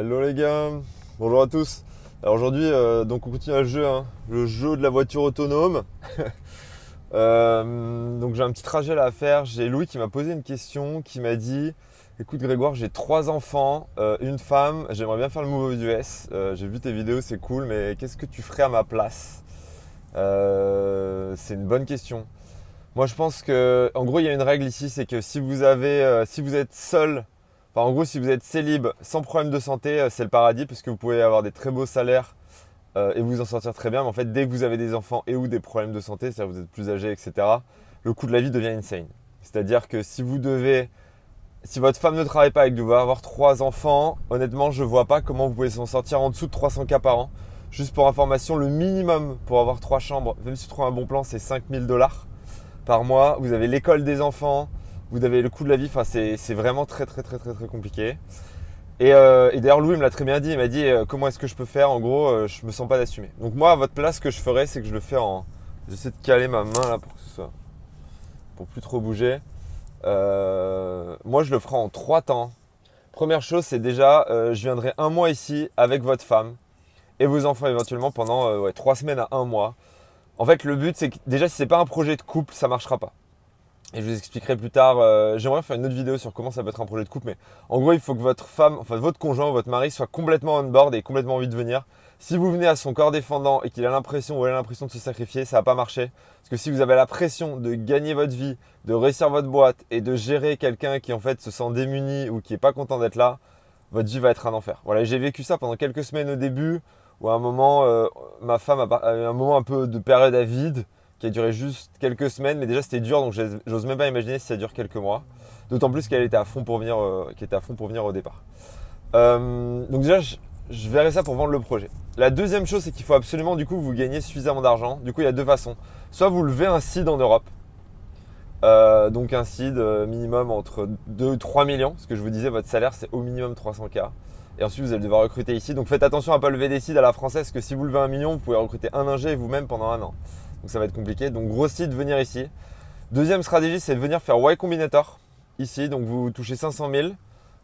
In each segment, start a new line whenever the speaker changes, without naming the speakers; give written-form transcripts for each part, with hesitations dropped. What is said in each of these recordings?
Hello les gars, bonjour à tous. Alors aujourd'hui, donc on continue le jeu, hein, le jeu de la voiture autonome. Donc j'ai un petit trajet là à faire. J'ai Louis qui m'a posé une question, qui m'a dit, écoute Grégoire, j'ai 3 enfants, une femme, j'aimerais bien faire le move aux US. J'ai vu tes vidéos, c'est cool, mais qu'est-ce que tu ferais à ma place? C'est une bonne question. Moi je pense que, en gros, il y a une règle ici, c'est que si vous êtes seul. Enfin, en gros, si vous êtes célib sans problème de santé, c'est le paradis parce que vous pouvez avoir des très beaux salaires et vous en sortir très bien. Mais en fait, dès que vous avez des enfants et ou des problèmes de santé, c'est-à-dire que vous êtes plus âgé, etc., le coût de la vie devient insane. C'est-à-dire que si votre femme ne travaille pas et que vous devez avoir 3 enfants, honnêtement, je vois pas comment vous pouvez s'en sortir en dessous de 300K par an. Juste pour information, le minimum pour avoir 3 chambres, même si vous trouvez un bon plan, c'est 5000 $ par mois. Vous avez l'école des enfants, vous avez le coût de la vie. Enfin, c'est vraiment très compliqué. Et d'ailleurs, Louis me l'a très bien dit. Il m'a dit comment est-ce que je peux faire. En gros, je me sens pas d'assumer. Donc moi, à votre place, ce que je ferais, c'est que je le fais en. J'essaie de caler ma main là pour que ce soit, pour plus trop bouger. Moi, je le ferai en 3 temps. Première chose, c'est déjà, je viendrai un mois ici avec votre femme et vos enfants éventuellement pendant 3 semaines à un mois. En fait, le but, c'est que déjà, si c'est pas un projet de couple, ça marchera pas. Et je vous expliquerai plus tard. J'aimerais faire une autre vidéo sur comment ça peut être un projet de couple. Mais en gros, il faut que votre femme, enfin votre conjoint ou votre mari soit complètement on board et complètement envie de venir. Si vous venez à son corps défendant et qu'il a l'impression ou elle a l'impression de se sacrifier, ça va pas marcher. Parce que si vous avez la pression de gagner votre vie, de réussir votre boîte et de gérer quelqu'un qui en fait se sent démuni ou qui est pas content d'être là, votre vie va être un enfer. Voilà, j'ai vécu ça pendant quelques semaines au début où à un moment, ma femme a eu un moment un peu de période à vide qui a duré juste quelques semaines, mais déjà c'était dur, donc j'ose même pas imaginer si ça dure quelques mois. D'autant plus qu'elle était à fond pour venir, qu'elle était à fond pour venir au départ. Donc déjà, je verrai ça pour vendre le projet. La deuxième chose, c'est qu'il faut absolument du coup vous gagner suffisamment d'argent. Du coup, il y a deux façons. Soit vous levez un seed en Europe, donc un seed minimum entre 2 et 3 millions. Ce que je vous disais, votre salaire c'est au minimum 300K. Et ensuite, vous allez devoir recruter ici. Donc faites attention à ne pas lever des seeds à la française, parce que si vous levez 1 million, vous pouvez recruter un ingé vous-même pendant un an. Donc ça va être compliqué. Donc gros site, venir ici. Deuxième stratégie, c'est de venir faire Y Combinator ici. Donc vous touchez 500 000.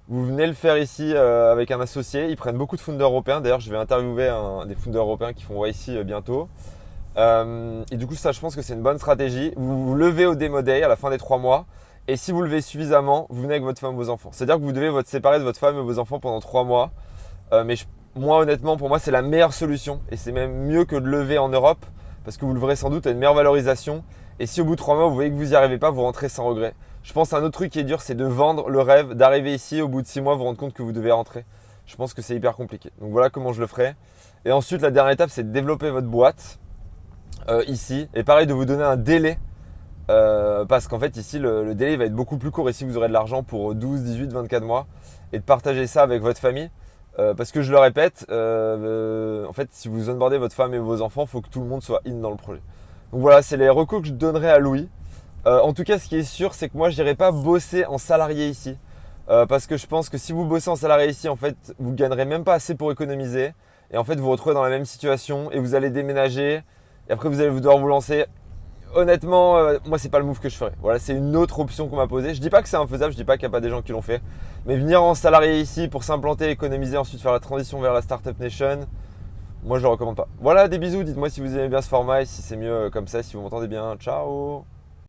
Vous venez le faire ici avec un associé. Ils prennent beaucoup de founders européens. D'ailleurs, je vais interviewer des founders européens qui font YC bientôt. Et du coup, ça, je pense que c'est une bonne stratégie. Vous levez au Demo Day à la fin des 3 mois. Et si vous levez suffisamment, vous venez avec votre femme et vos enfants. C'est-à-dire que vous devez vous séparer de votre femme et vos enfants pendant 3 mois. Moi, honnêtement, pour moi, c'est la meilleure solution. Et c'est même mieux que de lever en Europe. Parce que vous leverez sans doute à une meilleure valorisation. Et si au bout de 3 mois, vous voyez que vous n'y arrivez pas, vous rentrez sans regret. Je pense qu'un autre truc qui est dur, c'est de vendre le rêve, d'arriver ici, au bout de 6 mois, vous rendre compte que vous devez rentrer. Je pense que c'est hyper compliqué. Donc voilà comment je le ferai. Et ensuite, la dernière étape, c'est de développer votre boîte ici. Et pareil, de vous donner un délai. Parce qu'en fait, ici, le délai va être beaucoup plus court. Ici, vous aurez de l'argent pour 12, 18, 24 mois. Et de partager ça avec votre famille. Parce que je le répète, en fait, si vous onboardez votre femme et vos enfants, il faut que tout le monde soit in dans le projet. Donc voilà, c'est les recos que je donnerai à Louis. En tout cas, ce qui est sûr, c'est que moi, je n'irai pas bosser en salarié ici. Parce que je pense que si vous bossez en salarié ici, en fait, vous ne gagnerez même pas assez pour économiser. Et en fait, vous vous retrouvez dans la même situation et vous allez déménager. Et après, vous allez devoir vous lancer. Honnêtement, moi, c'est pas le move que je ferais. Voilà, c'est une autre option qu'on m'a posée. Je dis pas que c'est infaisable, je dis pas qu'il n'y a pas des gens qui l'ont fait. Mais venir en salarié ici pour s'implanter, économiser, ensuite faire la transition vers la Startup Nation, moi, je le recommande pas. Voilà, des bisous. Dites-moi si vous aimez bien ce format et si c'est mieux comme ça, si vous m'entendez bien. Ciao!